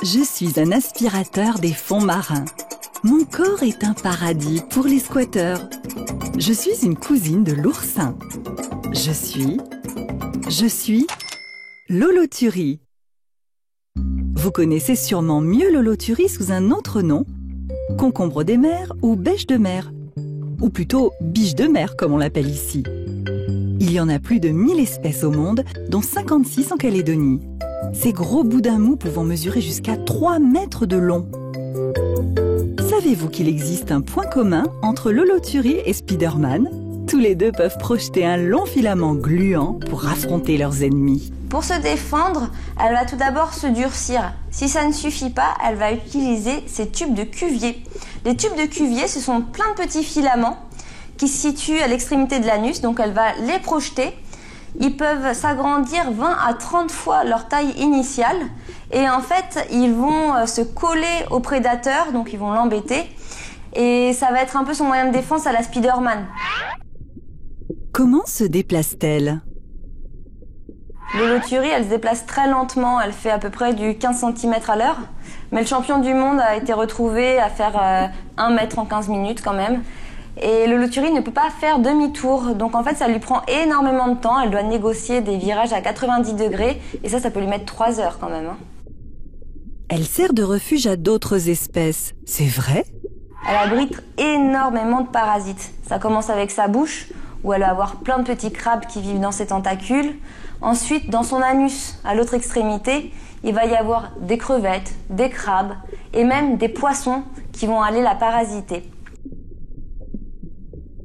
Je suis un aspirateur des fonds marins. Mon corps est un paradis pour les squatteurs. Je suis une cousine de l'oursin. Je suis l'holothurie. Vous connaissez sûrement mieux l'holothurie sous un autre nom, concombre des mers ou bêche de mer, ou plutôt biche de mer comme on l'appelle ici. Il y en a plus de 1000 espèces au monde, dont 56 en Calédonie. Ces gros boudins mous pouvant mesurer jusqu'à 3 mètres de long. Savez-vous qu'il existe un point commun entre l'holothurie et Spider-Man? Tous les deux peuvent projeter un long filament gluant pour affronter leurs ennemis. Pour se défendre, elle va tout d'abord se durcir. Si ça ne suffit pas, elle va utiliser ses tubes de Cuvier. Les tubes de Cuvier, ce sont plein de petits filaments qui se situent à l'extrémité de l'anus, donc elle va les projeter. Ils peuvent s'agrandir 20 à 30 fois leur taille initiale et en fait, ils vont se coller au prédateur, donc ils vont l'embêter et ça va être un peu son moyen de défense à la Spider-Man. Comment se déplace-t-elle? L'holothurie, elle se déplace très lentement, elle fait à peu près du 15 cm à l'heure. Mais le champion du monde a été retrouvé à faire 1 mètre en 15 minutes quand même. Et l'holothurie ne peut pas faire demi-tour, donc en fait ça lui prend énormément de temps. Elle doit négocier des virages à 90 degrés et ça peut lui mettre 3 heures quand même. Elle sert de refuge à d'autres espèces, c'est vrai? Elle abrite énormément de parasites. Ça commence avec sa bouche, où elle va avoir plein de petits crabes qui vivent dans ses tentacules. Ensuite, dans son anus, à l'autre extrémité, il va y avoir des crevettes, des crabes et même des poissons qui vont aller la parasiter.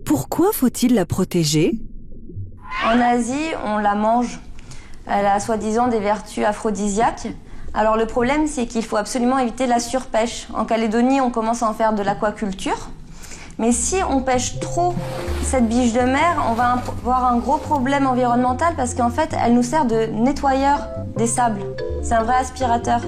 Pourquoi faut-il la protéger? En Asie, on la mange. Elle a soi-disant des vertus aphrodisiaques. Alors le problème, c'est qu'il faut absolument éviter la surpêche. En Calédonie, on commence à en faire de l'aquaculture. Mais si on pêche trop cette biche de mer, on va avoir un gros problème environnemental parce qu'en fait, elle nous sert de nettoyeur des sables. C'est un vrai aspirateur.